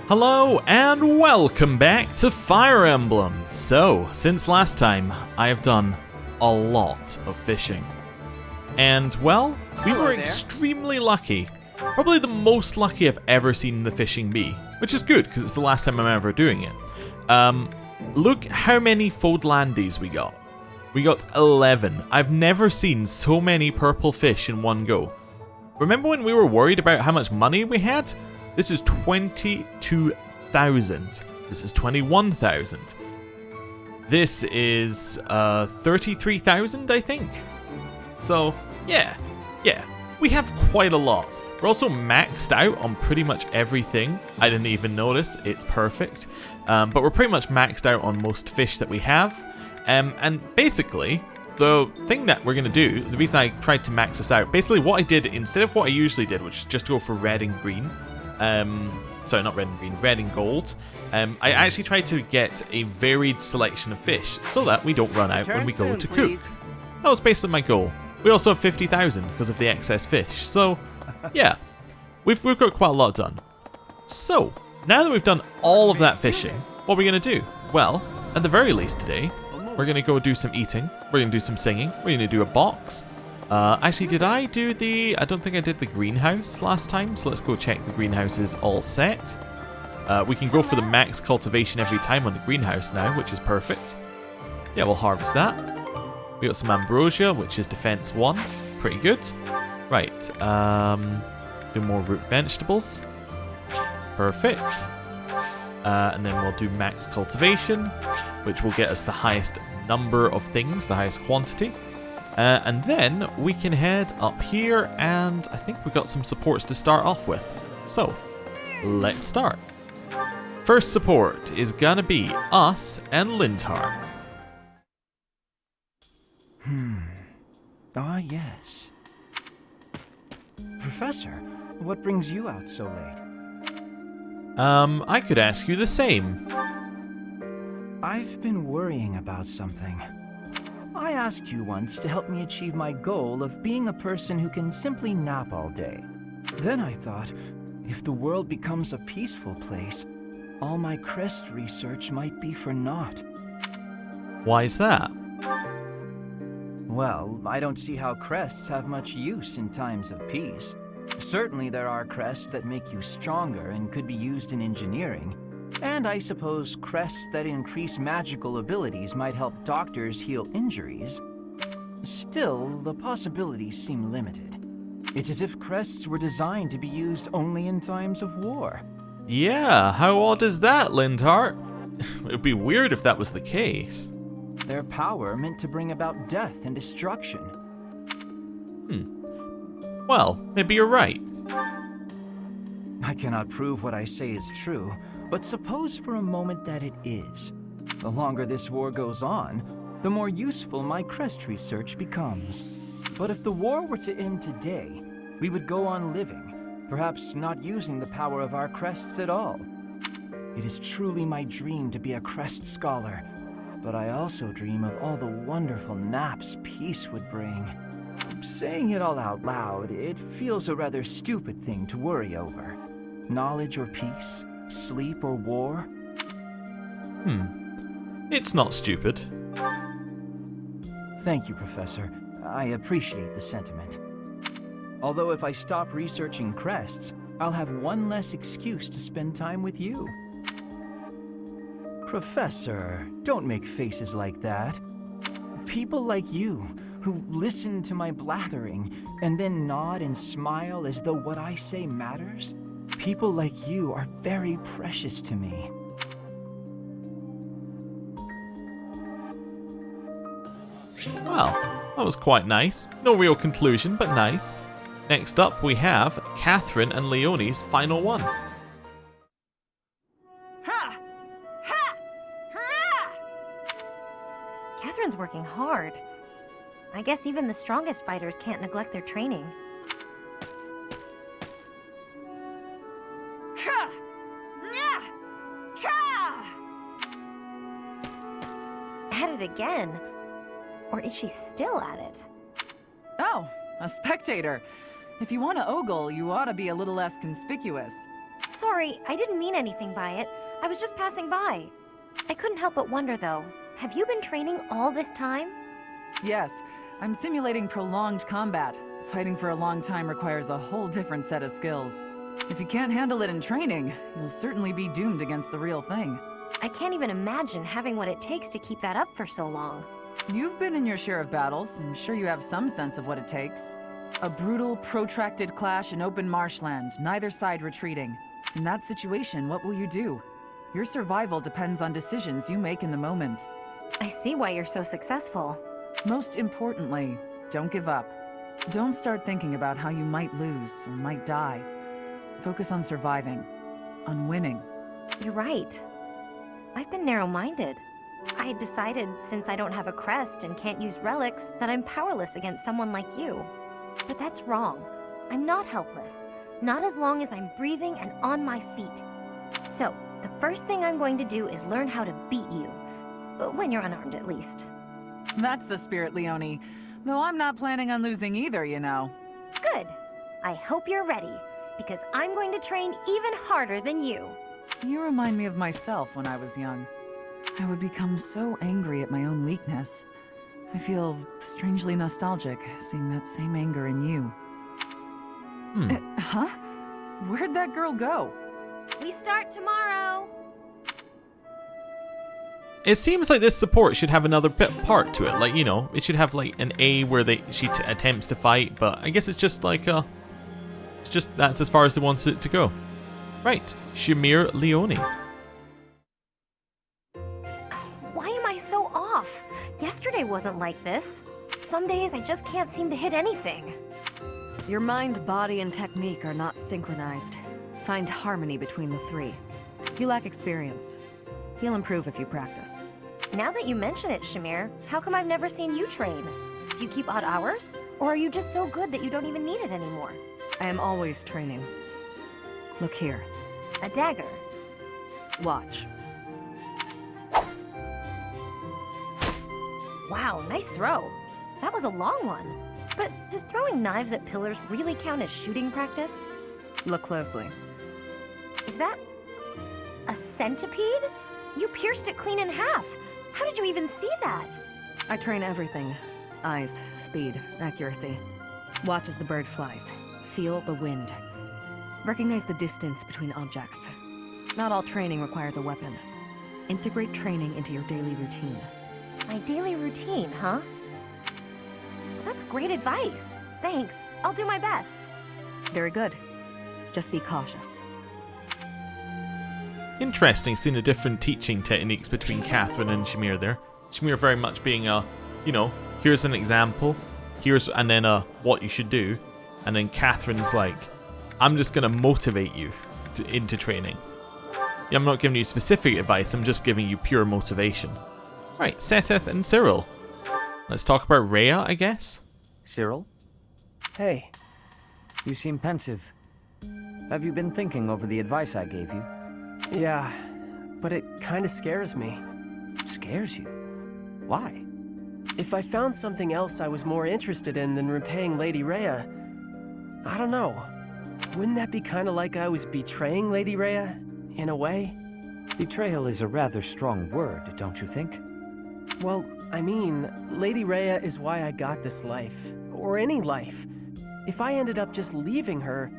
Hello and welcome back to Fire Emblem. So, since last time, I have done a lot of fishing. And, well, we were extremely lucky. Probably the most lucky I've ever seen the fishing be. Which is good, because it's the last time I'm ever doing it. Look how many Fódlandies we got. We got 11. I've never seen so many purple fish in one go. Remember when we were worried about how much money we had? This is 22,000. This is 21,000. This is 33,000, I think. So, yeah, we have quite a lot. We're also maxed out on pretty much everything. I didn't even notice, it's perfect. But we're pretty much maxed out on most fish that we have. And basically, the thing that we're going to do, the reason I tried to max this out, basically what I did, instead of what I usually did, which is just go for red and green, sorry, not red and green, red and gold, I actually tried to get a varied selection of fish so that we don't run out when we go to cook. That was basically my goal. We also have 50,000 because of the excess fish, so yeah, we've got quite a lot done. So, now that we've done all of that fishing, what are we going to do? Well, at the very least today, we're going to go do some eating, we're going to do some singing, we're going to do a box. Actually, did I do I don't think I did the greenhouse last time, so let's go check the greenhouse is all set. We can go for the max cultivation every time on the greenhouse now, which is perfect. Yeah, we'll harvest that. We got some ambrosia, which is defense 1. Pretty good. Right, do more root vegetables. Perfect. And then we'll do max cultivation, which will get us the highest number of things, the highest quantity. And then we can head up here, and I think we've got some supports to start off with. So, let's start. First support is gonna be us and Lindhart. Ah, yes. Professor, what brings you out so late? I could ask you the same. I've been worrying about something. I asked you once to help me achieve my goal of being a person who can simply nap all day. Then I thought, if the world becomes a peaceful place, all my crest research might be for naught. Why is that? Well, I don't see how crests have much use in times of peace. Certainly there are crests that make you stronger and could be used in engineering. And I suppose crests that increase magical abilities might help doctors heal injuries. Still, the possibilities seem limited. It's as if crests were designed to be used only in times of war. Yeah, how odd is that, Lindhart? It would be weird if that was the case. Their power meant to bring about death and destruction. Well, maybe you're right. I cannot prove what I say is true, but suppose for a moment that it is. The longer this war goes on, the more useful my crest research becomes. But if the war were to end today, we would go on living, perhaps not using the power of our crests at all. It is truly my dream to be a crest scholar, but I also dream of all the wonderful naps peace would bring. Saying it all out loud, it feels a rather stupid thing to worry over. Knowledge or peace? Sleep or war? It's not stupid. Thank you, Professor. I appreciate the sentiment. Although if I stop researching crests, I'll have one less excuse to spend time with you. Professor, don't make faces like that. People like you, who listen to my blathering and then nod and smile as though what I say matters, people like you are very precious to me. Well, that was quite nice. No real conclusion, but nice. Next up, we have Catherine and Leonie's final one. Ha! Ha! Ha! Catherine's working hard. I guess even the strongest fighters can't neglect their training. Ka! Nya! Cha! At it again. Or is she still at it? Oh, a spectator. If you want to ogle, you ought to be a little less conspicuous. Sorry, I didn't mean anything by it. I was just passing by. I couldn't help but wonder, though. Have you been training all this time? Yes, I'm simulating prolonged combat. Fighting for a long time requires a whole different set of skills. If you can't handle it in training, you'll certainly be doomed against the real thing. I can't even imagine having what it takes to keep that up for so long. You've been in your share of battles. I'm sure you have some sense of what it takes. A brutal, protracted clash in open marshland, neither side retreating. In that situation, what will you do? Your survival depends on decisions you make in the moment. I see why you're so successful. Most importantly, don't give up. Don't start thinking about how you might lose or might die. Focus on surviving, on winning. You're right. I've been narrow-minded. I had decided, since I don't have a crest and can't use relics, that I'm powerless against someone like you. But that's wrong. I'm not helpless. Not as long as I'm breathing and on my feet. So, the first thing I'm going to do is learn how to beat you. When you're unarmed, at least. That's the spirit, Leonie. Though I'm not planning on losing either, you know. Good. I hope you're ready, because I'm going to train even harder than you. You remind me of myself when I was young. I would become so angry at my own weakness. I feel strangely nostalgic seeing that same anger in you. Huh? Where'd that girl go? We start tomorrow. It seems like this support should have another part to it. Like, you know, it should have like an A where she attempts to fight, but I guess it's just like that's as far as they want it to go. Right, Shamir Leone. Why am I so off? Yesterday wasn't like this. Some days I just can't seem to hit anything. Your mind, body, and technique are not synchronized. Find harmony between the three. You lack experience. You'll improve if you practice. Now that you mention it, Shamir, how come I've never seen you train? Do you keep odd hours? Or are you just so good that you don't even need it anymore? I am always training. Look here. A dagger. Watch. Wow, nice throw. That was a long one. But does throwing knives at pillars really count as shooting practice? Look closely. Is that a centipede? You pierced it clean in half. How did you even see that? I train everything. Eyes, speed, accuracy. Watch as the bird flies. Feel the wind. Recognize the distance between objects. Not all training requires a weapon. Integrate training into your daily routine. My daily routine, huh? That's great advice. Thanks. I'll do my best. Very good. Just be cautious. Interesting seeing the different teaching techniques between Catherine and Shamir there. Shamir very much being a, you know, here's an example, and then what you should do. And then Catherine's like, I'm just going to motivate you into training. Yeah, I'm not giving you specific advice, I'm just giving you pure motivation. Right, Seteth and Cyril. Let's talk about Rhea, I guess. Cyril? Hey. You seem pensive. Have you been thinking over the advice I gave you? Yeah, but it kinda scares me. Scares you? Why? If I found something else I was more interested in than repaying Lady Rhea, I don't know. Wouldn't that be kinda like I was betraying Lady Rhea, in a way? Betrayal is a rather strong word, don't you think? Well, I mean, Lady Rhea is why I got this life. Or any life. If I ended up just leaving her,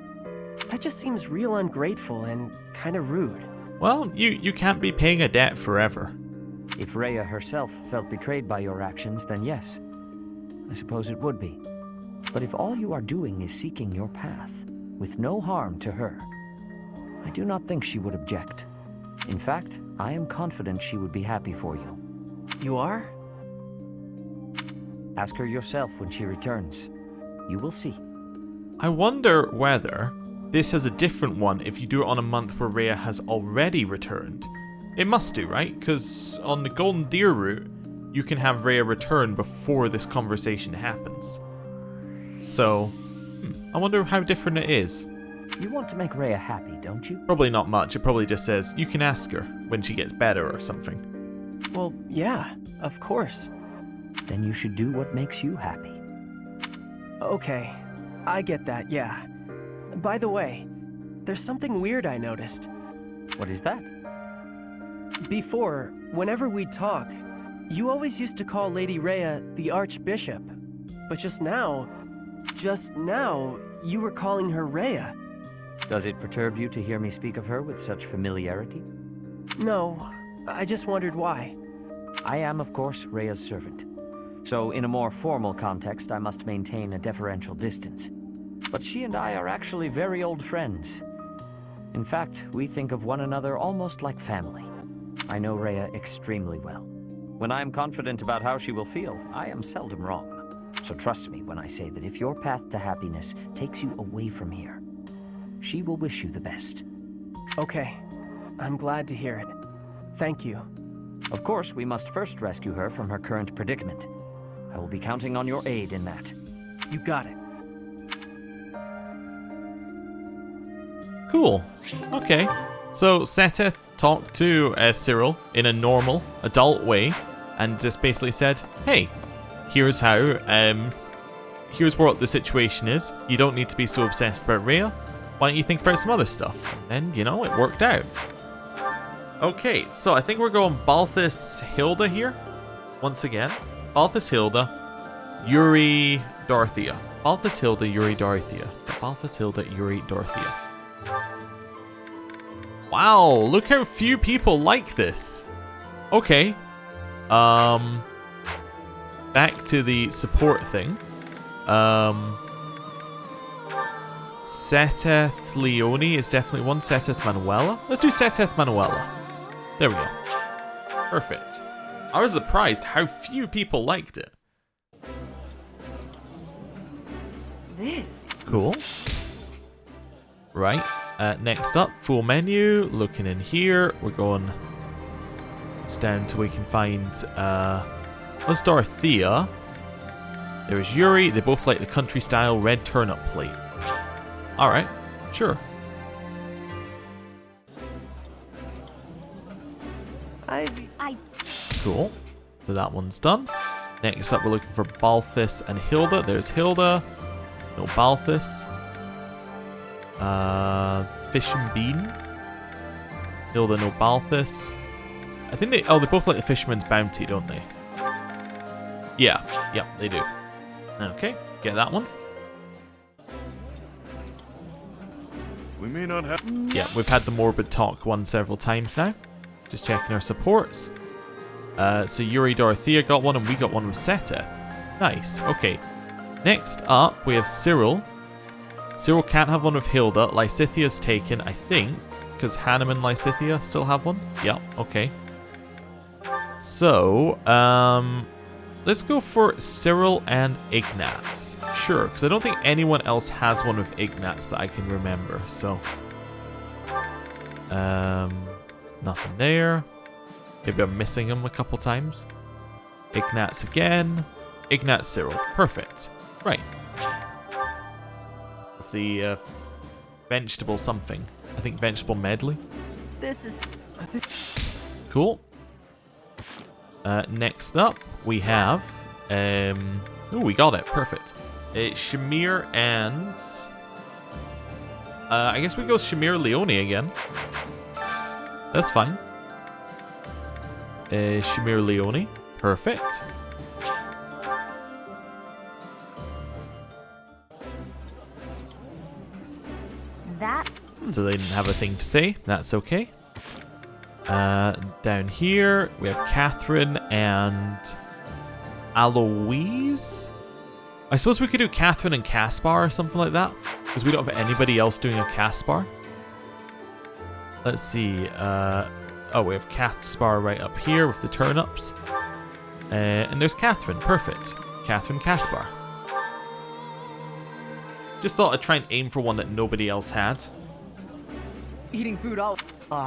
that just seems real ungrateful and kinda rude. Well, you can't be paying a debt forever. If Rhea herself felt betrayed by your actions, then yes. I suppose it would be. But if all you are doing is seeking your path, with no harm to her, I do not think she would object. In fact, I am confident she would be happy for you. You are? Ask her yourself when she returns. You will see. I wonder whether this has a different one if you do it on a month where Rhea has already returned. It must do, right? Because on the Golden Deer route, you can have Rhea return before this conversation happens. So, I wonder how different it is. You want to make Rhea happy, don't you? Probably not much. It probably just says, you can ask her when she gets better or something. Well, yeah, of course. Then you should do what makes you happy. Okay, I get that, yeah. By the way, there's something weird I noticed. What is that? Before, whenever we'd talk, you always used to call Lady Rhea the Archbishop. But just now, you were calling her Rhea. Does it perturb you to hear me speak of her with such familiarity? No, I just wondered why. I am, of course, Rhea's servant. So, in a more formal context, I must maintain a deferential distance. But she and I are actually very old friends. In fact, we think of one another almost like family. I know Rhea extremely well. When I am confident about how she will feel, I am seldom wrong. So trust me when I say that if your path to happiness takes you away from here, she will wish you the best. Okay, I'm glad to hear it. Thank you. Of course, we must first rescue her from her current predicament. I will be counting on your aid in that. You got it. Cool. Okay. So Seteth talked to Cyril in a normal, adult way, and just basically said, "Hey, here's how. Here's what the situation is. You don't need to be so obsessed about Rhea. Why don't you think about some other stuff?" And you know, it worked out. Okay, so I think we're going Balthus Hilda here. Once again, Balthus Hilda, Yuri Dorothea. Balthus Hilda, Yuri Dorothea. Balthus Hilda, Yuri Dorothea. Wow, look how few people like this. Okay. Back to the support thing. Seteth Leone is definitely one. Seteth Manuela. Let's do Seteth Manuela. There we go. Perfect. I was surprised how few people liked it. This. Cool. Right. Next up, full menu. Looking in here, we're going down till we can find. What's Dorothea? There's Yuri. They both like the country style red turnip plate. All right, sure. Cool. So that one's done. Next up, we're looking for Balthus and Hilda. There's Hilda. No Balthus. Fish and Bean. Hilda, no Balthus. I think they both like the Fisherman's Bounty, don't they? Yeah, they do. Okay, get that one. We may not have. Yeah, we've had the Morbid Talk one several times now. Just checking our supports. So Yuri Dorothea got one and we got one with Seteth. Nice, okay. Next up, we have Cyril. Cyril can't have one with Hilda. Lysithia's taken, I think, because Hannum and Lysithia still have one. Yeah, okay. So, let's go for Cyril and Ignatz. Sure, because I don't think anyone else has one with Ignatz that I can remember, so. Nothing there. Maybe I'm missing him a couple times. Ignatz again. Ignatz, Cyril. Perfect. Right. With the vegetable something. I think vegetable medley. This is... Cool. Next up, we have... oh, we got it. Perfect. Shamir and... I guess we go Shamir Leone again. That's fine. Shamir Leone. Perfect. That. So they didn't have a thing to say. That's okay. Down here, we have Catherine and Aloise. I suppose we could do Catherine and Caspar or something like that, because we don't have anybody else doing a Caspar. Let's see. Oh, we have Caspar right up here with the turnips. And there's Catherine. Perfect. Catherine Caspar. Just thought I'd try and aim for one that nobody else had. Eating food all...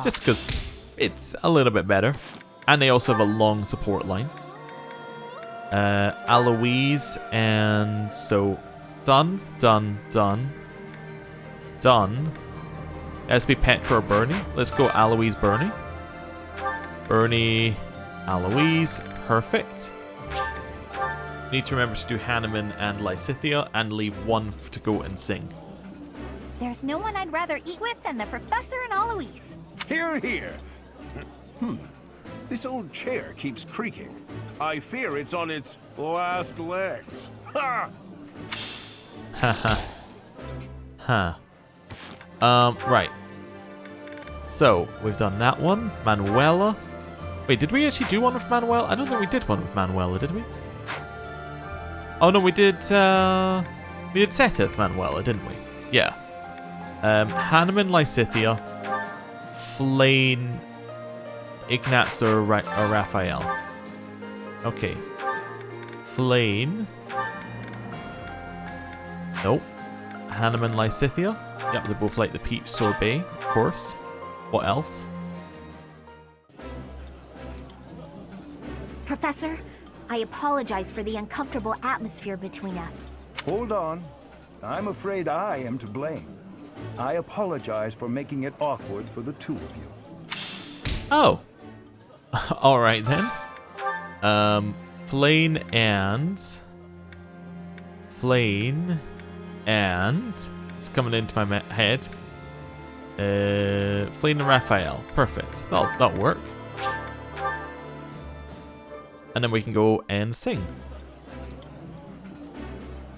Just because it's a little bit better. And they also have a long support line. Aloise and... So, done. It has to be Petra or Bernie. Let's go Aloise, Bernie. Bernie, Aloise. Perfect. Need to remember to do Hanneman and Lysithia and leave one to go and sing. There's no one I'd rather eat with than the Professor and Alois. Hear, hear. This old chair keeps creaking. I fear it's on its last legs. Ha! Haha. Right. So, we've done that one. Manuela. Wait, did we actually do one with Manuela? I don't think we did one with Manuela, did we? Oh no, we did Seta with Manuela, didn't we? Yeah. Hanneman, Lysithia, Flane, Ignatz, or Raphael. Okay. Flane. Nope. Hanneman, Lysithia. Yep, they both like the peach sorbet, of course. What else? Professor, I apologize for the uncomfortable atmosphere between us. Hold on. I'm afraid I am to blame. I apologize for making it awkward for the two of you. Oh. Alright then. Flane and... It's coming into my head. Flane and Raphael. Perfect. That'll work. And then we can go and sing.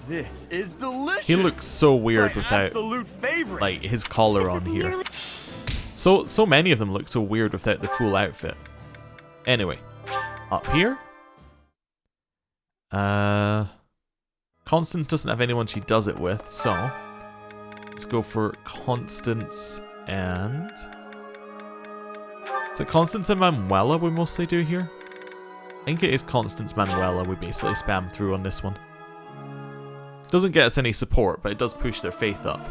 This is delicious. He looks so weird My without absolute favorite. like his collar on here. So many of them look so weird without the full outfit. Anyway, up here. Constance doesn't have anyone she does it with, so let's go for Constance and... Is it Constance and Manuela we mostly do here? I think it is Constance Manuela we basically spam through on this one. Doesn't get us any support, but it does push their faith up.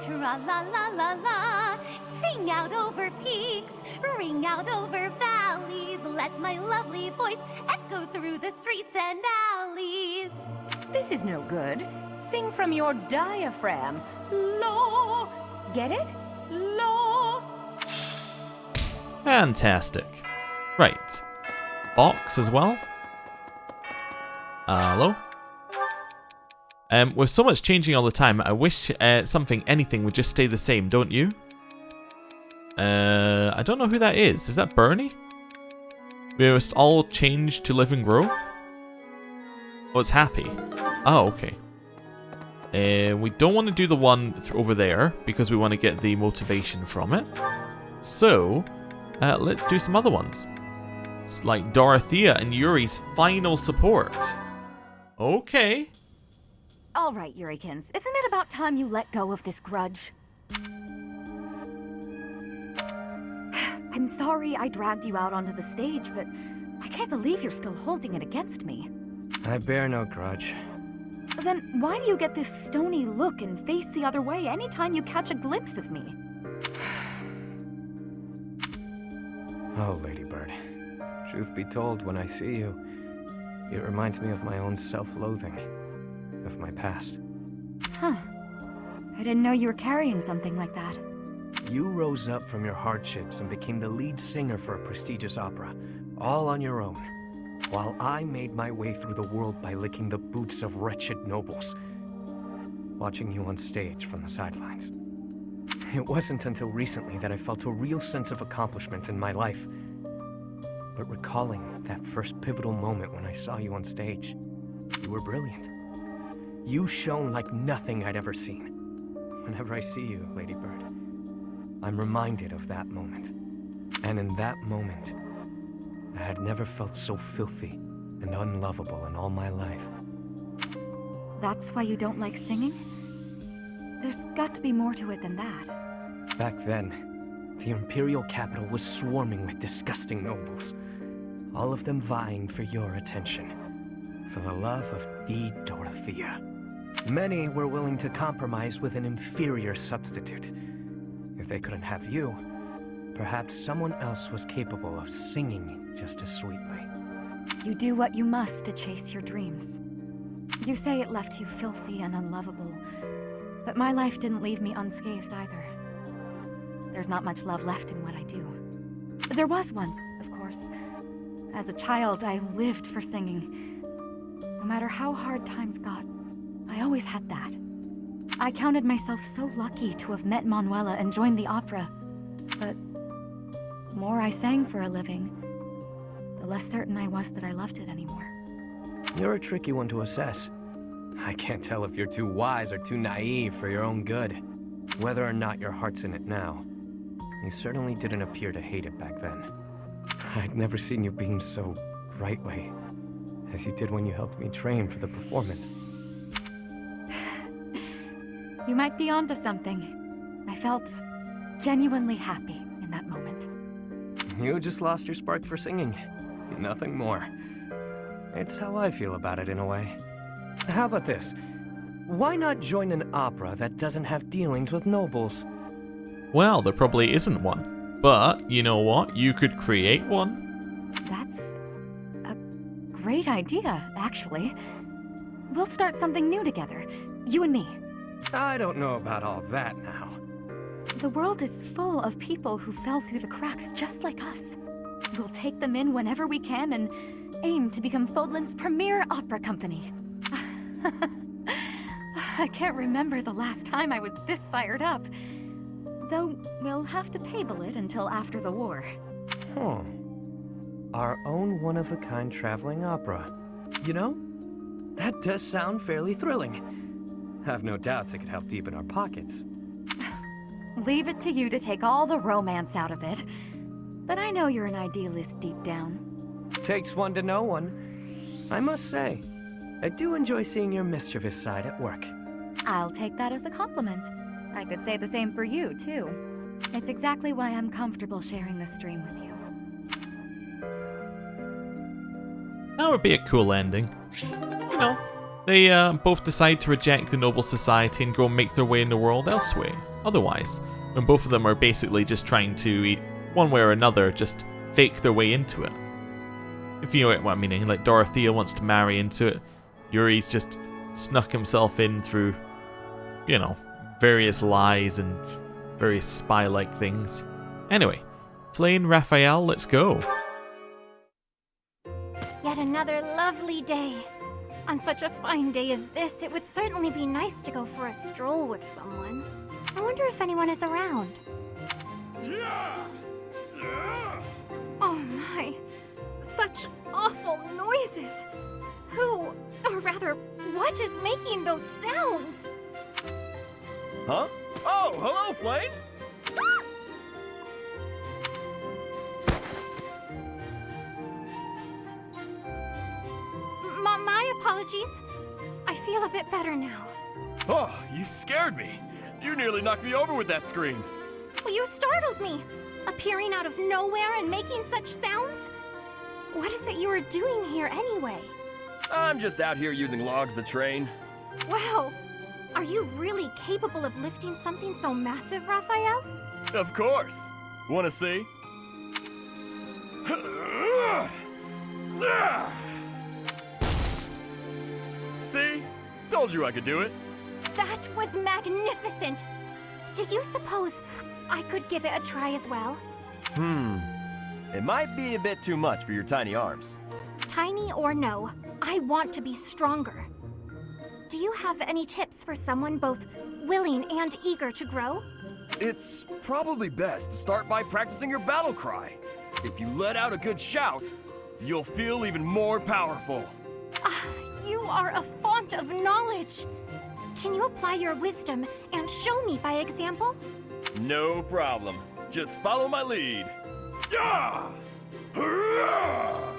Tra-la-la-la-la, sing out over peaks, ring out over valleys, let my lovely voice echo through the streets and alleys. This is no good. Sing from your diaphragm. Low. Get it? Low. Fantastic. Right. Box as well. Hello? With so much changing all the time, I wish anything would just stay the same, don't you? I don't know who that is. Is that Bernie? We must all change to live and grow? Oh, it's happy. Oh, okay. We don't want to do the one over there, because we want to get the motivation from it. So, let's do some other ones. It's like Dorothea and Yuri's final support. Okay. All right, Yurikins, isn't it about time you let go of this grudge? I'm sorry I dragged you out onto the stage, but I can't believe you're still holding it against me. I bear no grudge. Then why do you get this stony look and face the other way anytime you catch a glimpse of me? Oh, Ladybird. Truth be told, when I see you, it reminds me of my own self-loathing. Of my past. Huh. I didn't know you were carrying something like that. You rose up from your hardships and became the lead singer for a prestigious opera, all on your own, while I made my way through the world by licking the boots of wretched nobles, watching you on stage from the sidelines. It wasn't until recently that I felt a real sense of accomplishment in my life. But recalling that first pivotal moment when I saw you on stage, you were brilliant. You shone like nothing I'd ever seen. Whenever I see you, Ladybird, I'm reminded of that moment. And in that moment, I had never felt so filthy and unlovable in all my life. That's why you don't like singing? There's got to be more to it than that. Back then, the Imperial capital was swarming with disgusting nobles. All of them vying for your attention. For the love of the Dorothea. Many were willing to compromise with an inferior substitute. If they couldn't have you, perhaps someone else was capable of singing just as sweetly. You do what you must to chase your dreams. You say it left you filthy and unlovable, but my life didn't leave me unscathed either. There's not much love left in what I do. There was once, of course. As a child, I lived for singing. No matter how hard times got, I always had that. I counted myself so lucky to have met Manuela and joined the opera. But the more I sang for a living, the less certain I was that I loved it anymore. You're a tricky one to assess. I can't tell if you're too wise or too naive for your own good. Whether or not your heart's in it now, you certainly didn't appear to hate it back then. I'd never seen you beam so brightly as you did when you helped me train for the performance. You might be onto something. I felt genuinely happy in that moment. You just lost your spark for singing. Nothing more. It's how I feel about it in a way. How about this? Why not join an opera that doesn't have dealings with nobles? Well, there probably isn't one. But, you know what? You could create one. That's a great idea, actually. We'll start something new together, you and me. I don't know about all that now. The world is full of people who fell through the cracks just like us. We'll take them in whenever we can and aim to become Fódlan's premier opera company. I can't remember the last time I was this fired up. Though we'll have to table it until after the war. Our own one-of-a-kind traveling opera. You know, that does sound fairly thrilling. Have no doubts it could help deepen our pockets. Leave it to you to take all the romance out of it. But I know you're an idealist deep down. Takes one to know one. I must say, I do enjoy seeing your mischievous side at work. I'll take that as a compliment. I could say the same for you, too. It's exactly why I'm comfortable sharing this stream with you. That would be a cool ending. You know, they both decide to reject the noble society and go and make their way in the world elsewhere. Otherwise, when both of them are basically just trying to, one way or another, just fake their way into it. If you know what I'm meaning, like Dorothea wants to marry into it, Yuri's just snuck himself in through, you know, various lies and various spy-like things. Anyway, Flane, Raphael, let's go. Yet another lovely day. On such a fine day as this, it would certainly be nice to go for a stroll with someone. I wonder if anyone is around. Oh my, such awful noises. Who, or rather, what is making those sounds? Huh? Oh, hello, Flane! My apologies. I feel a bit better now. Oh, you scared me. You nearly knocked me over with that scream. Well, you startled me. Appearing out of nowhere and making such sounds? What is it you are doing here anyway? I'm just out here using logs to train. Wow. Are you really capable of lifting something so massive, Raphael? Of course. Wanna see? See? Told you I could do it. That was magnificent. Do you suppose I could give it a try as well? It might be a bit too much for your tiny arms. Tiny or no, I want to be stronger. Do you have any tips for someone both willing and eager to grow? It's probably best to start by practicing your battle cry. If you let out a good shout, you'll feel even more powerful. You are a font of knowledge. Can you apply your wisdom and show me by example? No problem. Just follow my lead. Yeah! Hurrah!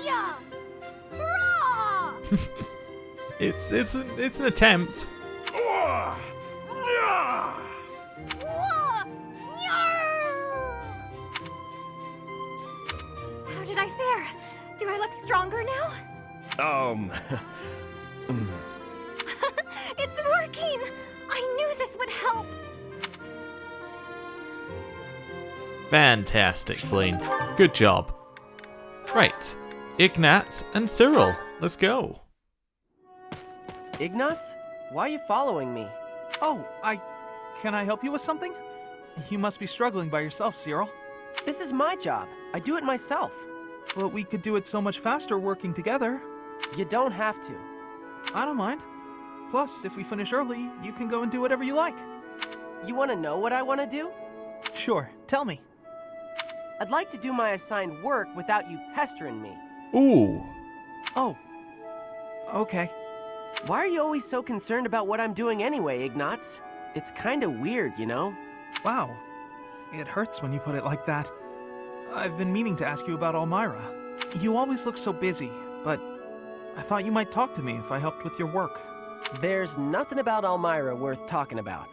Yeah! Hurrah! It's an attempt. Yeah! Whoa! Nyar! How did I fare? Do I look stronger now? It's working! I knew this would help! Fantastic, Flane. Good job. Right. Ignatz and Cyril. Let's go. Ignatz? Why are you following me? Oh, Can I help you with something? You must be struggling by yourself, Cyril. This is my job. I do it myself. But we could do it so much faster working together. You don't have to. I don't mind. Plus, if we finish early, you can go and do whatever you like. You want to know what I want to do? Sure, tell me. I'd like to do my assigned work without you pestering me. Ooh. Oh. Okay. Why are you always so concerned about what I'm doing anyway, Ignatz? It's kinda weird, you know? Wow. It hurts when you put it like that. I've been meaning to ask you about Elmira. You always look so busy, but I thought you might talk to me if I helped with your work. There's nothing about Elmira worth talking about.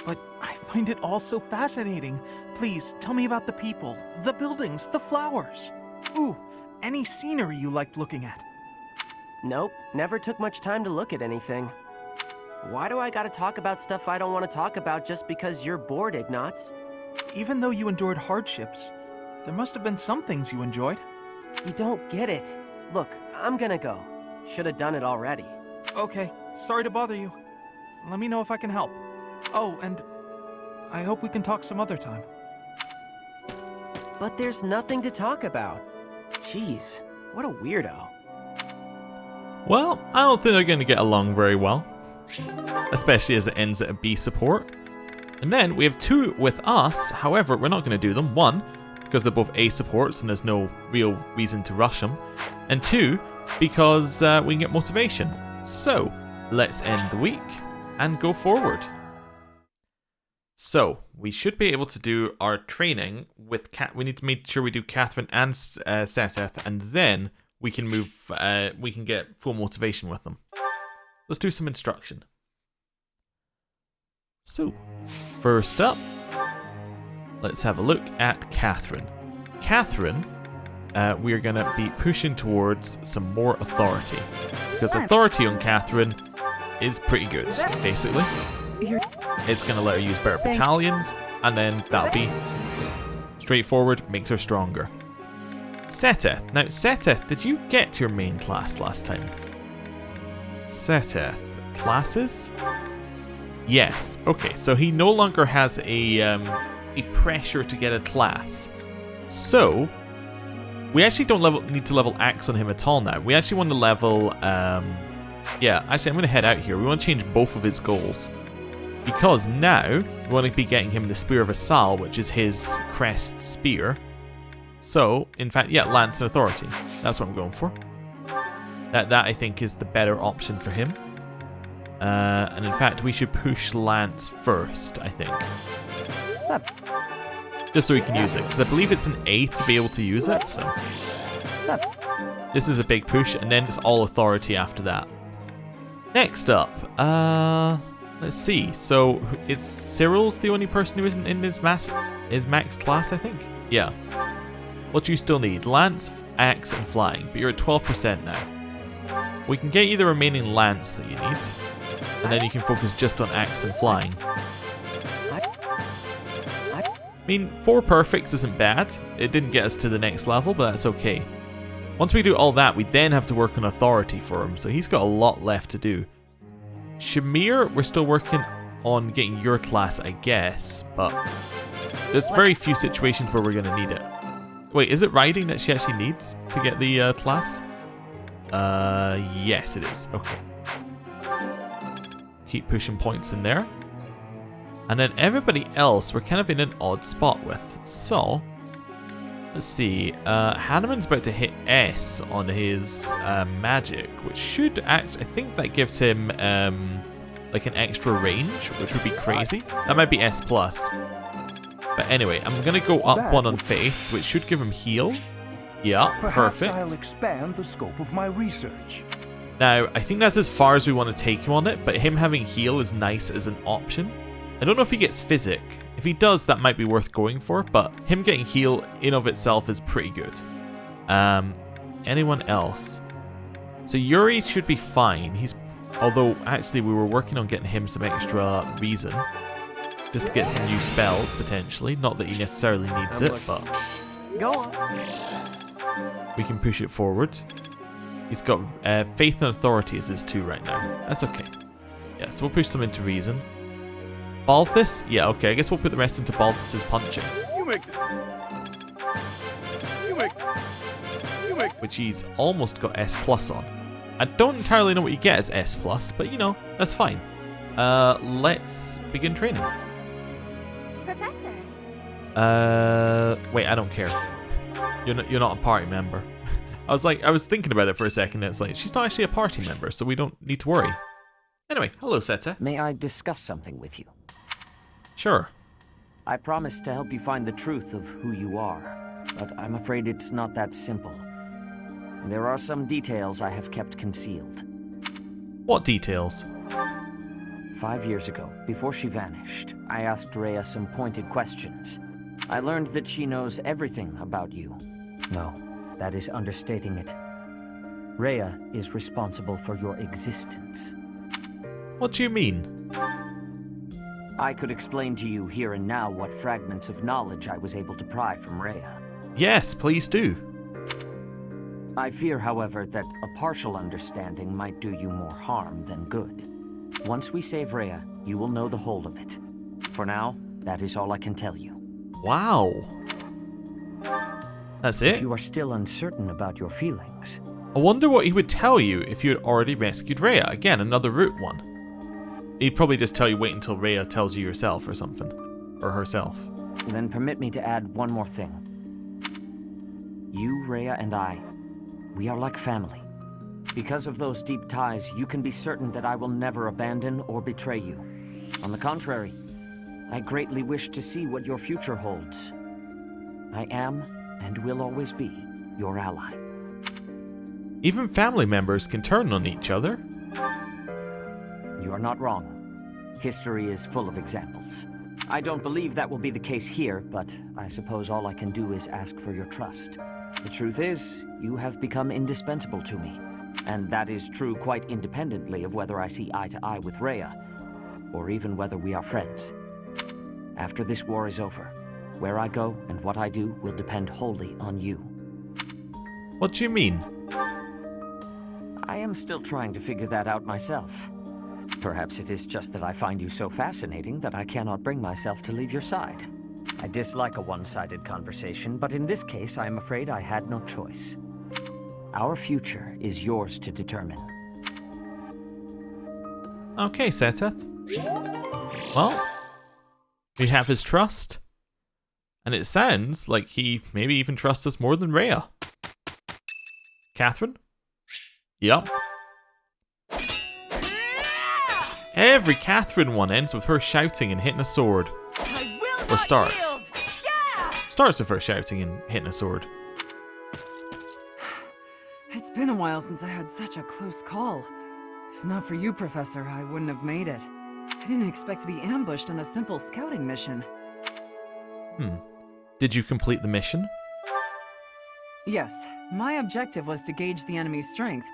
But I find it all so fascinating. Please, tell me about the people, the buildings, the flowers. Ooh, any scenery you liked looking at. Nope, never took much time to look at anything. Why do I gotta talk about stuff I don't want to talk about just because you're bored, Ignatz? Even though you endured hardships, there must have been some things you enjoyed. You don't get it. Look, I'm gonna go. Should have done it already. Okay, sorry to bother you. Let me know if I can help. Oh, and I hope we can talk some other time. But there's nothing to talk about. Jeez, what a weirdo. Well, I don't think they're going to get along very well. Especially as it ends at a B support. And then we have 2 with us. However, we're not going to do them. 1, because they're both A supports and there's no real reason to rush them. And 2, because we can get motivation. So, let's end the week and go forward. So, we should be able to do our training with we need to make sure we do Catherine and Setheth, and then we can move, we can get full motivation with them. Let's do some instruction. So, first up, let's have a look at Catherine. Catherine, we are going to be pushing towards some more authority, because authority on Catherine is pretty good, basically. It's going to let her use better battalions, and then that'll be straightforward, makes her stronger. Setheth. Now, Setheth, did you get to your main class last time? Setheth. Classes? Yes. Okay, so he no longer has a pressure to get a class. So, we actually don't need to level Axe on him at all now. We actually want to level... yeah, actually, I'm going to head out here. We want to change both of his goals. Because now, we want to be getting him the Spear of Assal, which is his crest spear. So, in fact, yeah, Lance and Authority. That's what I'm going for. That I think is the better option for him. And in fact, we should push Lance first, I think. Just so we can use it, because I believe it's an A to be able to use it, so... This is a big push, and then it's all Authority after that. Next up, let's see. So, it's Cyril's the only person who isn't in his max class, I think? Yeah. What do you still need? Lance, Axe, and Flying, but you're at 12% now. We can get you the remaining Lance that you need, and then you can focus just on Axe and Flying. I mean, 4 perfects isn't bad. It didn't get us to the next level, but that's okay. Once we do all that, we then have to work on Authority for him, so he's got a lot left to do. Shamir, we're still working on getting your class, I guess, but there's very few situations where we're going to need it. Wait, is it riding that she actually needs to get the class? Yes, it is. Okay. Keep pushing points in there. And then everybody else, we're kind of in an odd spot with. So, let's see. Hanneman's about to hit S on his magic, which should actually... I think that gives him like an extra range, which would be crazy. That might be S+. But anyway, I'm going to go up 1 on Faith, which should give him heal. Yeah, Perhaps perfect. I'll expand the scope of my research. Now, I think that's as far as we want to take him on it, but him having heal is nice as an option. I don't know if he gets Physic. If he does, that might be worth going for, but him getting heal in of itself is pretty good. Anyone else? So Yuri should be fine. Although, actually, we were working on getting him some extra reason. Just to get some new spells, potentially. Not that he necessarily needs it, but... Go on. We can push it forward. He's got Faith and Authority as his 2 right now. That's okay. Yeah, so we'll push them into Reason. Balthus? Yeah, okay. I guess we'll put the rest into Balthus's Punching. You make which he's almost got S+ on. I don't entirely know what you get as S+, but you know, that's fine. Let's begin training. Professor. Wait, I don't care. You're not a party member. I was thinking about it for a second, and it's like, she's not actually a party member, so we don't need to worry. Anyway, hello, Seta. May I discuss something with you? Sure. I promised to help you find the truth of who you are, but I'm afraid it's not that simple. There are some details I have kept concealed. What details? 5 years ago, before she vanished, I asked Rhea some pointed questions. I learned that she knows everything about you. No, that is understating it. Rhea is responsible for your existence. What do you mean? I could explain to you here and now what fragments of knowledge I was able to pry from Rhea. Yes, please do. I fear, however, that a partial understanding might do you more harm than good. Once we save Rhea, you will know the whole of it. For now, that is all I can tell you. Wow. That's it? If you are still uncertain about your feelings... I wonder what he would tell you if you had already rescued Rhea. Again, another root one. He'd probably just tell you wait until Rhea tells you yourself or something. Or herself. Then permit me to add one more thing. You, Rhea, and I, we are like family. Because of those deep ties, you can be certain that I will never abandon or betray you. On the contrary, I greatly wish to see what your future holds. I am, and will always be, your ally. Even family members can turn on each other. You are not wrong. History is full of examples. I don't believe that will be the case here, but I suppose all I can do is ask for your trust. The truth is, you have become indispensable to me. And that is true quite independently of whether I see eye to eye with Rhea, or even whether we are friends. After this war is over, where I go and what I do will depend wholly on you. What do you mean? I am still trying to figure that out myself. Perhaps it is just that I find you so fascinating that I cannot bring myself to leave your side. I dislike a one-sided conversation, but in this case, I am afraid I had no choice. Our future is yours to determine. Okay, Seteth. Well, we have his trust. And it sounds like he maybe even trusts us more than Rhea. Catherine? Yup. Every Catherine one ends with her shouting and hitting a sword. Or starts. Starts with her shouting and hitting a sword. It's been a while since I had such a close call. If not for you, Professor, I wouldn't have made it. I didn't expect to be ambushed on a simple scouting mission. Did you complete the mission? Yes, my objective was to gauge the enemy's strength.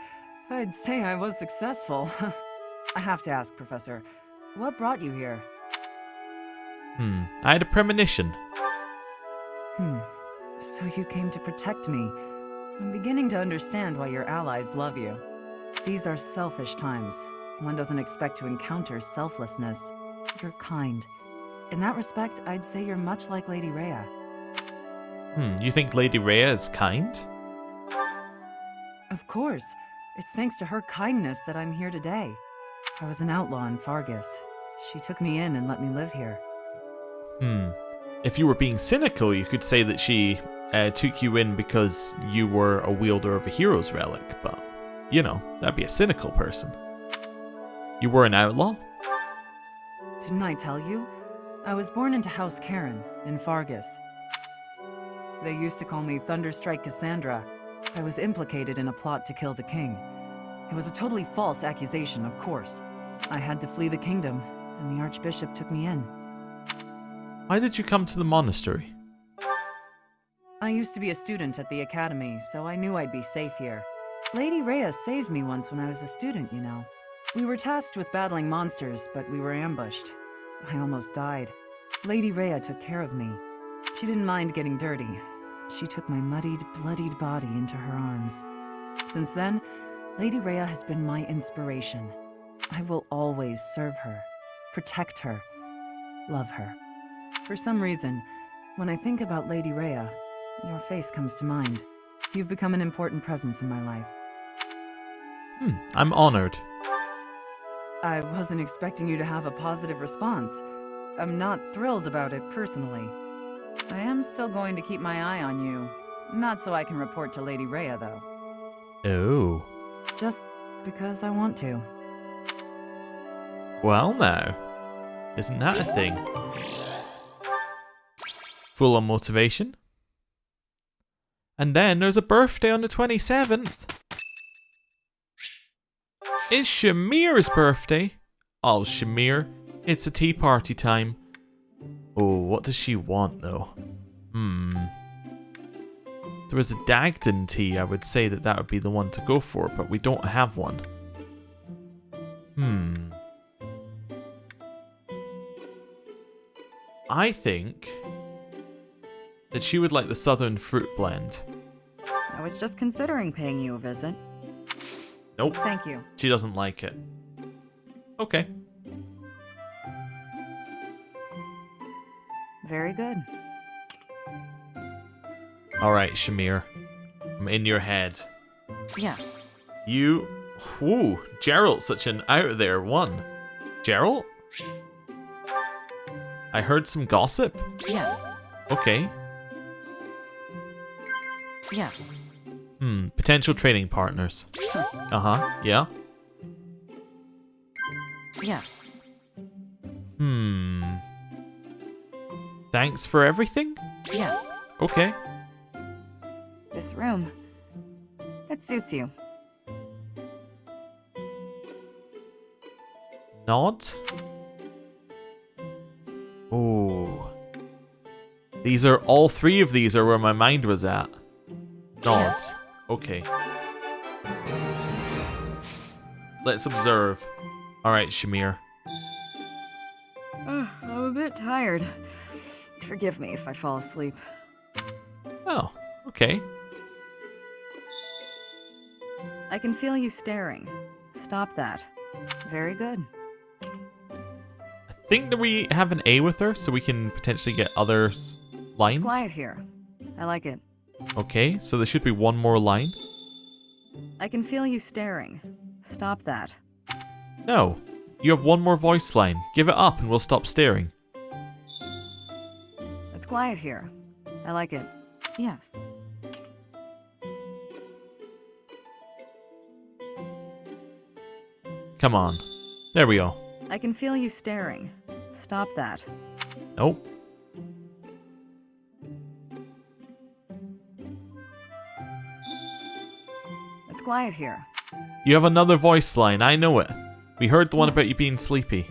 I'd say I was successful. I have to ask, Professor, what brought you here? I had a premonition. So you came to protect me. I'm beginning to understand why your allies love you. These are selfish times. One doesn't expect to encounter selflessness. You're kind. In that respect, I'd say you're much like Lady Rhea. You think Lady Rhea is kind? Of course. It's thanks to her kindness that I'm here today. I was an outlaw in Fargus. She took me in and let me live here. If you were being cynical, you could say that she took you in because you were a wielder of a hero's relic, but, you know, that'd be a cynical person. You were an outlaw? Didn't I tell you? I was born into House Karen, in Fargus. They used to call me Thunderstrike Cassandra. I was implicated in a plot to kill the king. It was a totally false accusation, of course. I had to flee the kingdom, and the Archbishop took me in. Why did you come to the monastery? I used to be a student at the academy, so I knew I'd be safe here. Lady Rhea saved me once when I was a student, you know. We were tasked with battling monsters, but we were ambushed. I almost died. Lady Rhea took care of me. She didn't mind getting dirty. She took my muddied, bloodied body into her arms. Since then, Lady Rhea has been my inspiration. I will always serve her, protect her, love her. For some reason, when I think about Lady Rhea, your face comes to mind. You've become an important presence in my life. I'm honored. I wasn't expecting you to have a positive response. I'm not thrilled about it personally. I am still going to keep my eye on you. Not so I can report to Lady Rhea, though. Oh. Just because I want to. Well now. Isn't that a thing? Full on motivation. And then there's a birthday on the 27th. It's Shamir's birthday. Oh, Shamir. It's a tea party time. Oh, what does she want though? If there was a Dagden tea, I would say that would be the one to go for, but we don't have one. I think that she would like the Southern Fruit Blend. I was just considering paying you a visit. Nope. Thank you. She doesn't like it. Okay. Very good. Alright, Shamir. I'm in your head. Yes. You... Whoa, Gerald's such an out there one. Gerald? I heard some gossip? Yes. Okay. Yes. Potential trading partners. Yeah. Yes. Thanks for everything? Yes. Okay. This room. It suits you. Nod? Oh. These are, all three of these are where my mind was at. Nods. Okay. Let's observe. Alright, Shamir. I'm a bit tired. Forgive me if I fall asleep. Oh, okay. I can feel you staring. Stop that. Very good. I think that we have an A with her, so we can potentially get other lines. It's quiet here. I like it. Okay, so there should be one more line. I can feel you staring. Stop that. No, you have one more voice line. Give it up and we'll stop staring. It's quiet here. I like it. Yes. Come on. There we go. I can feel you staring. Stop that. Nope. It's quiet here. You have another voice line. I know it. We heard the one about you being sleepy.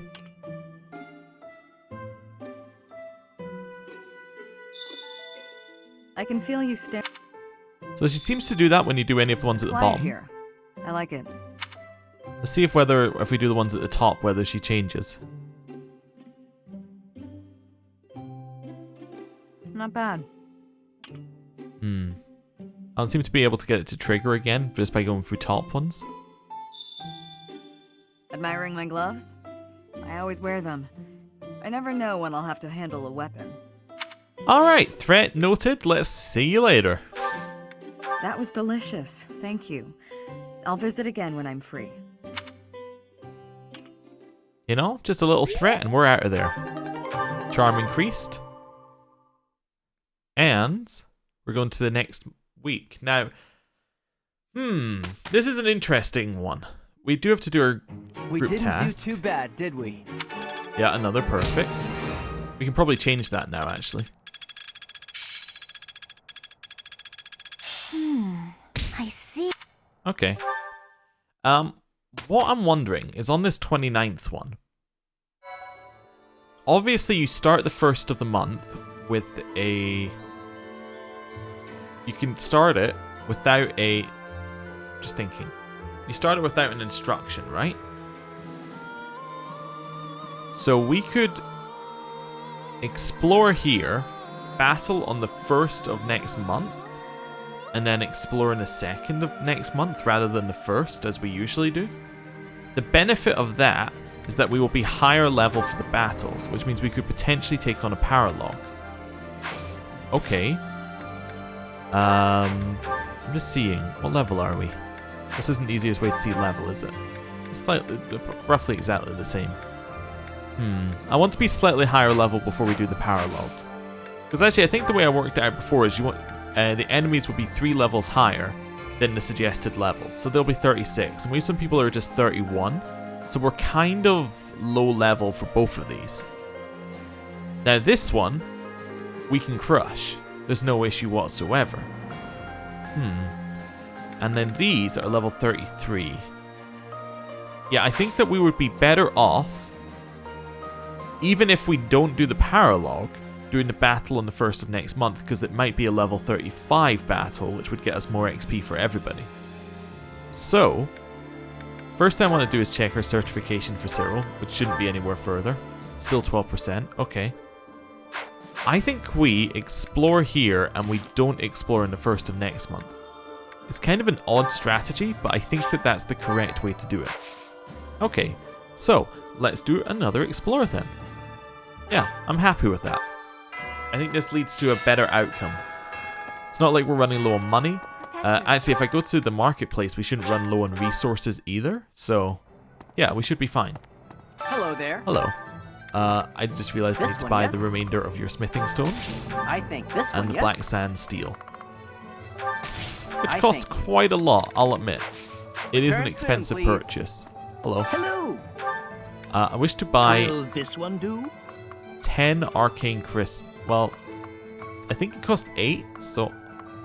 I can feel you staring. So she seems to do that when you do any of the ones at the Quiet bottom. here. I like it. Let's see if we do the ones at the top, whether she changes. Not bad. I don't seem to be able to get it to trigger again just by going through top ones. Admiring my gloves? I always wear them. I never know when I'll have to handle a weapon. Alright, threat noted. Let's see you later. That was delicious. Thank you. I'll visit again when I'm free. You know, just a little threat and we're out of there. Charm increased. And we're going to the next week. Now, this is an interesting one. We do have to do our group We didn't task. do too bad, did we? Yeah, another perfect. We can probably change that now, actually. I see. Okay. What I'm wondering is on this 29th one. Obviously, you start the first of the month with a... You can start it without a... Just thinking. You start it without an instruction, right? So we could explore here, battle on the 1st of next month, and then explore in the 2nd of next month rather than the 1st as we usually do. The benefit of that is that we will be higher level for the battles, which means we could potentially take on a paralog. Okay. I'm just seeing. What level are we? This isn't the easiest way to see level, is it? It's slightly, roughly exactly the same. I want to be slightly higher level before we do the power log. Because actually, I think the way I worked it out before is you want the enemies will be 3 levels higher than the suggested levels. So they'll be 36. And we have some people who are just 31. So we're kind of low level for both of these. Now this one, we can crush. There's no issue whatsoever. And then these are level 33. Yeah, I think that we would be better off, even if we don't do the power log, doing the battle on the 1st of next month, because it might be a level 35 battle, which would get us more XP for everybody. So, first thing I want to do is check our certification for Cyril, which shouldn't be anywhere further. Still 12%, okay. I think we explore here and we don't explore on the 1st of next month. It's kind of an odd strategy, but I think that that's the correct way to do it. Okay, so let's do another explore then. Yeah, I'm happy with that. I think this leads to a better outcome. It's not like we're running low on money. Actually, if I go to the marketplace, we shouldn't run low on resources either. So, yeah, we should be fine. Hello there. Hello. I just realized I need to buy the remainder of your smithing stones. I think this one, and the black sand steel. Which costs quite a lot, I'll admit. It is an expensive purchase. Hello. Hello. I wish to buy... Will this one do? 10 arcane crystals. Well, I think it cost 8, so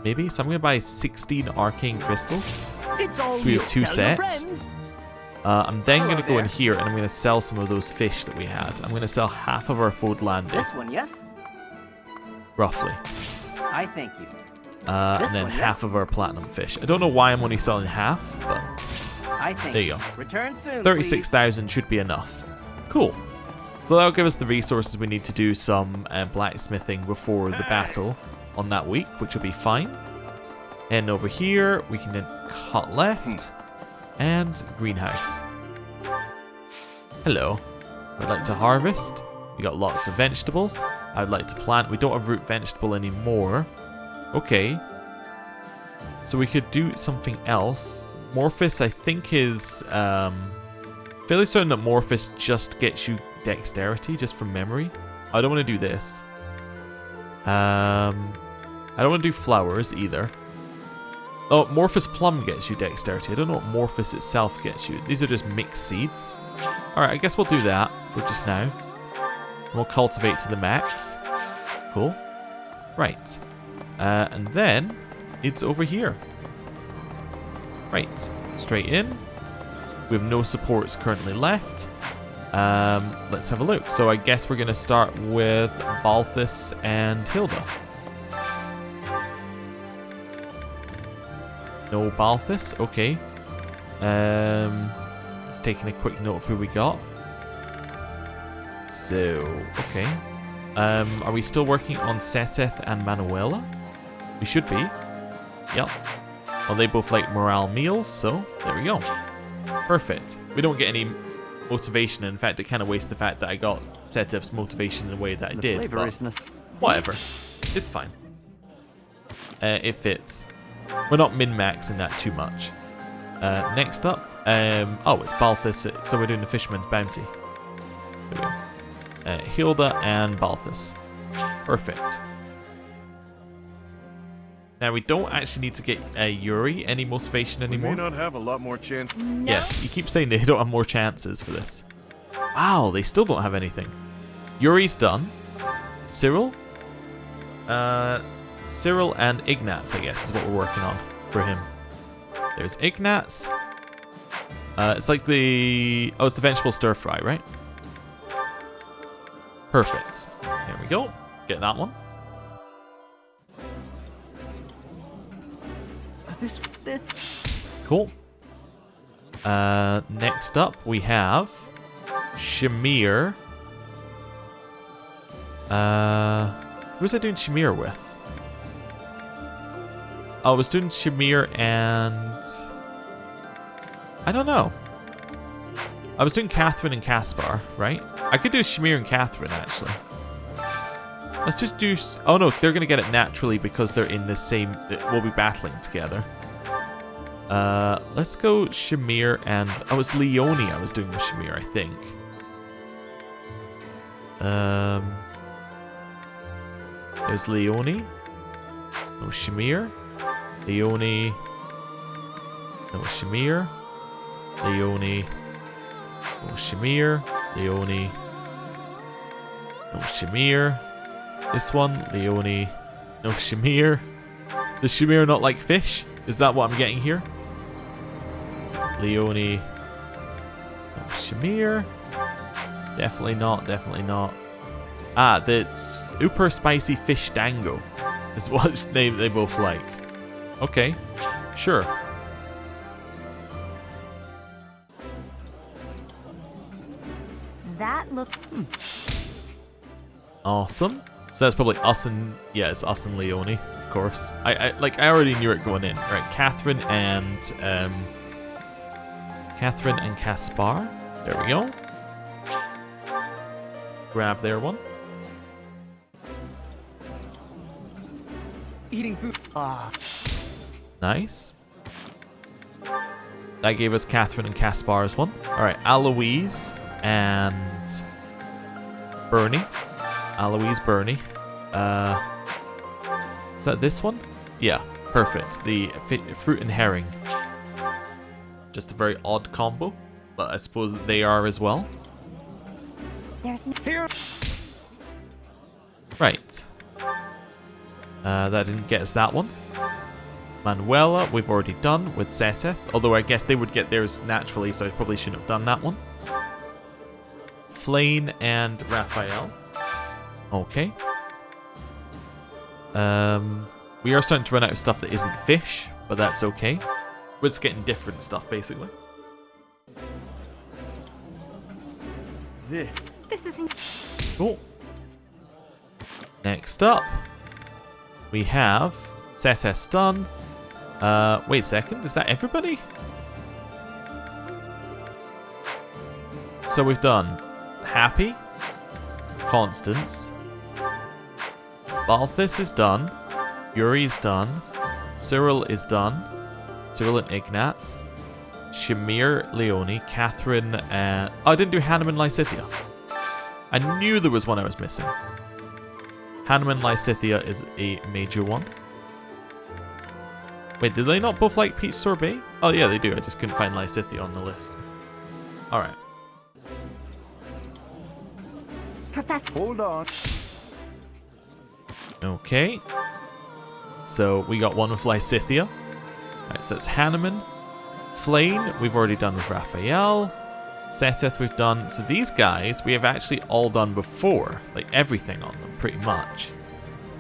maybe. So I'm going to buy 16 arcane crystals. It's all so we have 2 sets. I'm then going to go in here and I'm going to sell some of those fish that we had. I'm going to sell half of our Fódlan. This one, yes? Roughly. I thank you. And then half of our platinum fish. I don't know why I'm only selling half, but there you go. Return soon, 36,000 should be enough. Cool. So that'll give us the resources we need to do some blacksmithing before the battle on that week, which will be fine. And over here, we can then cut left and greenhouse. Hello. I'd like to harvest. We got lots of vegetables. I'd like to plant. We don't have root vegetable anymore. Okay. So we could do something else. Morphus, I think, is fairly certain that Morphus just gets you dexterity, just from memory. I don't want to do this. I don't want to do flowers either. Oh, Morphus Plum gets you dexterity. I don't know what Morphus itself gets you. These are just mixed seeds. Alright, I guess we'll do that for just now. And we'll cultivate to the max. Cool. Right. And then it's over here. Right. Straight in. We have no supports currently left. Let's have a look. So I guess we're going to start with Balthus and Hilda. No Balthus, okay. Just taking a quick note of who we got. So, okay. Are we still working on Seteth and Manuela? We should be. Yep. Well, they both like morale meals, so there we go. Perfect. We don't get any motivation. In fact, it kind of wastes the fact that I got Seteth's motivation in a way that I did. But whatever. It's fine. It fits. We're not min-maxing that too much. Next up, oh, it's Balthus, so we're doing the Fisherman's Bounty. There we go. Hilda and Balthus. Perfect. Now, we don't actually need to get Yuri any motivation anymore. We may not have a lot more chance. No. Yes, you keep saying they don't have more chances for this. Wow, they still don't have anything. Yuri's done. Cyril? Cyril and Ignatz, I guess, is what we're working on for him. There's Ignatz. It's like the... Oh, it's the vegetable stir-fry, right? Perfect. There we go. Get that one. This. Cool. Next up, we have Shamir. Who was I doing Shamir with? Oh, I was doing Shamir and... I don't know. I was doing Catherine and Caspar, right? I could do Shamir and Catherine, actually. Let's just do... Oh no, they're going to get it naturally because they're in the same... We'll be battling together. Let's go Shamir and... Oh, it was Leone I was doing with Shamir, I think. There's Leone. No Shamir. Leone. No Shamir. Leone. No Shamir. Leone. No Shamir. This one. Leone. No Shamir. Does Shamir not like fish? Is that what I'm getting here? Leone. No Shamir. Definitely not. Definitely not. Ah, the super spicy fish dango is what they both like. Okay, sure. That looked... Awesome. So that's probably us and... Yeah, it's us and Leone, of course. I already knew it going in. Right, Catherine and Caspar. There we go. Grab their one. Eating food. Nice. That gave us Catherine and Caspar's one. Alright, Aloise and Bernie. Aloise, Bernie. Is that this one? Yeah, perfect. The fruit and herring. Just a very odd combo, but I suppose that they are as well. There's here. Right. That didn't get us that one. Manuela, we've already done with Seteth. Although I guess they would get theirs naturally, so I probably shouldn't have done that one. Flane and Raphael. Okay. We are starting to run out of stuff that isn't fish, but that's okay. We're just getting different stuff, basically. This isn't... Cool. Next up, we have Seteth done. Wait a second, is that everybody? So we've done Happy, Constance, Balthus is done, Yuri is done, Cyril is done, Cyril and Ignatz, Shamir, Leone, Catherine, and... Oh, I didn't do Hanneman and Lysithia. I knew there was one I was missing. Hanneman and Lysithia is a major one. Wait, did they not both like peach sorbet? Oh yeah, they do. I just couldn't find Lysithia on the list. Alright. Professor... Hold on. Okay. So we got one with Lysithia. Alright, so it's Hanneman. Flane, we've already done with Raphael. Seteth we've done. So these guys, we have actually all done before. Like everything on them, pretty much.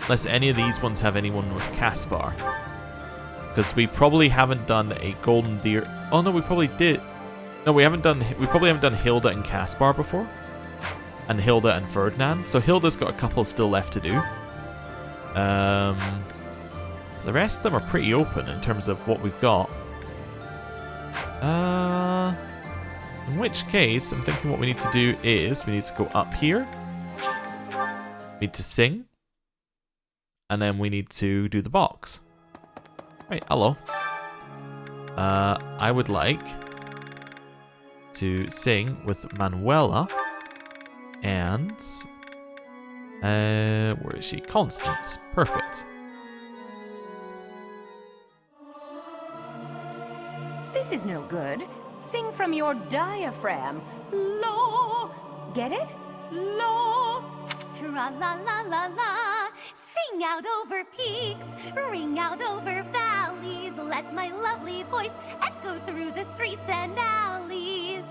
Unless any of these ones have anyone with Caspar. Because we probably haven't done a golden deer. Oh no, we probably did. No, we probably haven't done Hilda and Caspar before. And Hilda and Ferdinand. So Hilda's got a couple still left to do. The rest of them are pretty open in terms of what we've got. In which case, I'm thinking what we need to do is we need to go up here. We need to sing. And then we need to do the box. Right, hello. I would like to sing with Manuela and where is she? Constance. Perfect. This is no good. Sing from your diaphragm. Lo. Get it? Lo. Tra-la-la-la-la. Sing out over peaks, ring out over valleys. Let my lovely voice echo through the streets and alleys.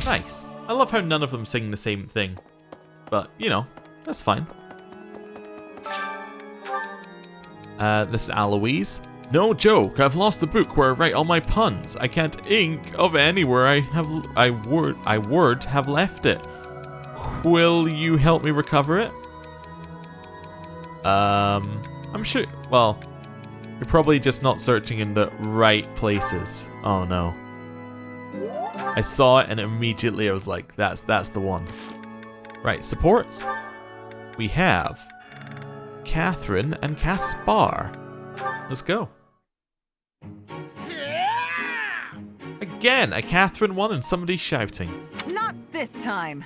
Nice. I love how none of them sing the same thing. But, you know, that's fine. This is Aloise. No joke, I've lost the book where I write all my puns. I can't think of anywhere I would have left it. Will you help me recover it? I'm sure, well, you're probably just not searching in the right places. Oh no. I saw it and immediately I was like, that's the one. Right, supports. We have Catherine and Caspar. Let's go. Again, a Catherine one and somebody shouting. Not this time.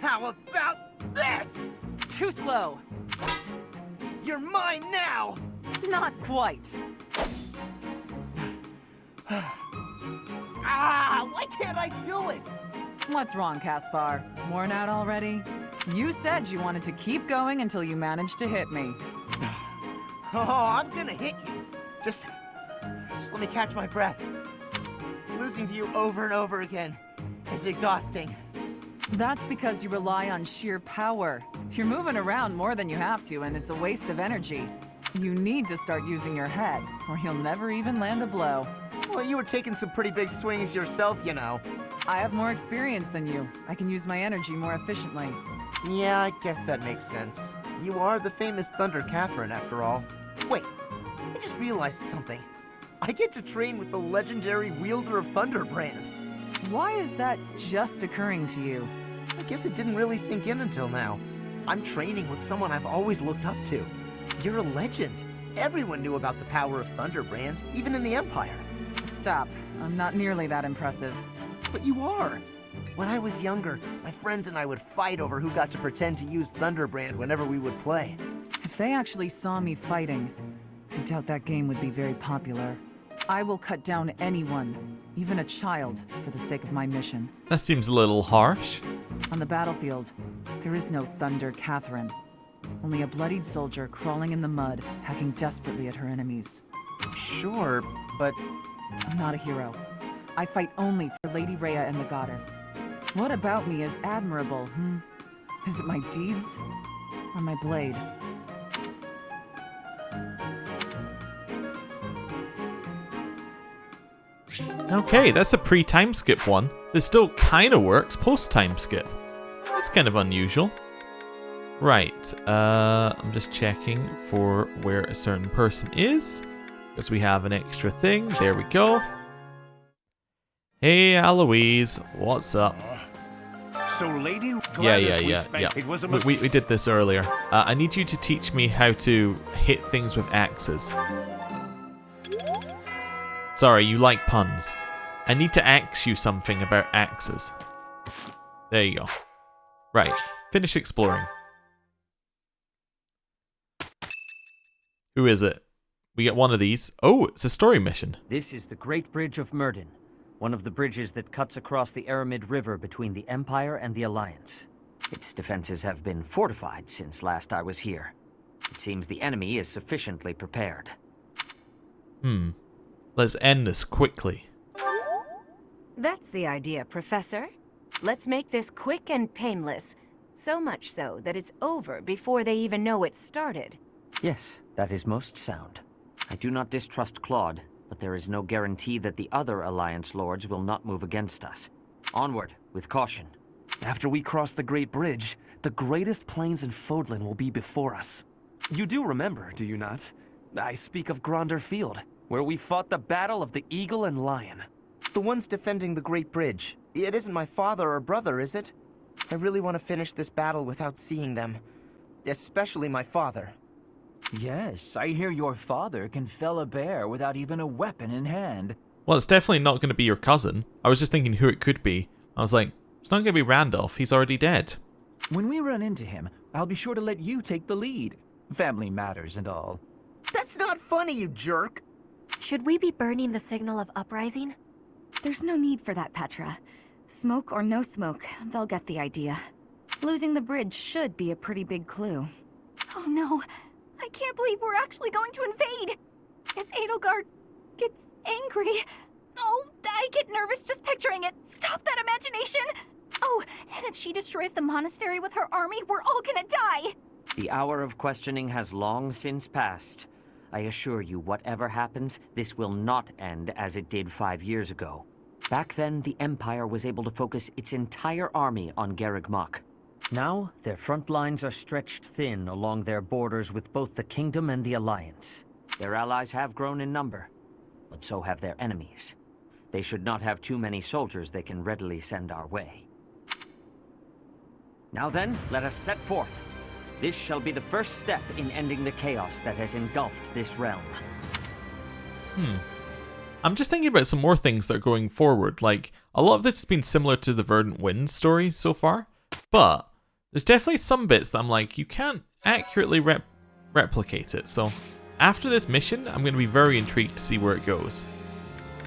How about this? Too slow. You're mine now! Not quite. Why can't I do it? What's wrong, Caspar? Worn out already? You said you wanted to keep going until you managed to hit me. Oh, I'm gonna hit you. Just let me catch my breath. Losing to you over and over again is exhausting. That's because you rely on sheer power. You're moving around more than you have to, and it's a waste of energy. You need to start using your head, or you'll never even land a blow. Well, you were taking some pretty big swings yourself, you know. I have more experience than you. I can use my energy more efficiently. Yeah, I guess that makes sense. You are the famous Thunder Catherine, after all. Wait, I just realized something. I get to train with the legendary wielder of Thunderbrand. Why is that just occurring to you? I guess it didn't really sink in until now. I'm training with someone I've always looked up to. You're a legend. Everyone knew about the power of Thunderbrand, even in the Empire. Stop. I'm not nearly that impressive. But you are. When I was younger, my friends and I would fight over who got to pretend to use Thunderbrand whenever we would play. If they actually saw me fighting, I doubt that game would be very popular. I will cut down anyone, even a child, for the sake of my mission. That seems a little harsh. On the battlefield, there is no Thunder Catherine. Only a bloodied soldier crawling in the mud, hacking desperately at her enemies. Sure, but I'm not a hero. I fight only for Lady Rhea and the Goddess. What about me is admirable, Is it my deeds or my blade? Okay, that's a pre-time skip one. This still kind of works post-time skip. That's kind of unusual. Right, I'm just checking for where a certain person is. Because we have an extra thing. There we go. Hey, Eloise, what's up? So, lady, Yeah. It was a We did this earlier. I need you to teach me how to hit things with axes. Sorry, you like puns. I need to ask you something about axes. There you go. Right, finish exploring. Who is it? We get one of these. Oh, it's a story mission. This is the Great Bridge of Myrden, one of the bridges that cuts across the Aramid River between the Empire and the Alliance. Its defenses have been fortified since last I was here. It seems the enemy is sufficiently prepared. Let's end this quickly. That's the idea, Professor. Let's make this quick and painless. So much so that it's over before they even know it started. Yes, that is most sound. I do not distrust Claude, but there is no guarantee that the other Alliance lords will not move against us. Onward, with caution. After we cross the Great Bridge, the greatest plains in Fódlan will be before us. You do remember, do you not? I speak of Gronder Field, where we fought the Battle of the Eagle and Lion. The ones defending the Great Bridge. It isn't my father or brother, is it? I really want to finish this battle without seeing them. Especially my father. Yes, I hear your father can fell a bear without even a weapon in hand. Well, it's definitely not going to be your cousin. I was just thinking who it could be. I was like, it's not going to be Randolph. He's already dead. When we run into him, I'll be sure to let you take the lead. Family matters and all. That's not funny, you jerk! Should we be burning the signal of uprising? There's no need for that, Petra. Smoke or no smoke, they'll get the idea. Losing the bridge should be a pretty big clue. Oh no, I can't believe we're actually going to invade! If Edelgard gets angry... Oh, I get nervous just picturing it. Stop that imagination! Oh, and if she destroys the monastery with her army, we're all gonna die! The hour of questioning has long since passed. I assure you, whatever happens, this will not end as it did 5 years ago. Back then, the Empire was able to focus its entire army on Garreg Mach. Now, their front lines are stretched thin along their borders with both the Kingdom and the Alliance. Their allies have grown in number, but so have their enemies. They should not have too many soldiers they can readily send our way. Now then, let us set forth. This shall be the first step in ending the chaos that has engulfed this realm. I'm just thinking about some more things that are going forward. Like, a lot of this has been similar to the Verdant Wind story so far, but there's definitely some bits that I'm like, you can't accurately replicate it. So after this mission, I'm going to be very intrigued to see where it goes.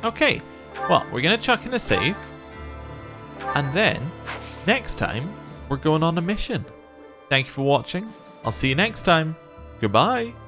Okay, well, we're going to chuck in a save, and then next time we're going on a mission. Thank you for watching. I'll see you next time. Goodbye.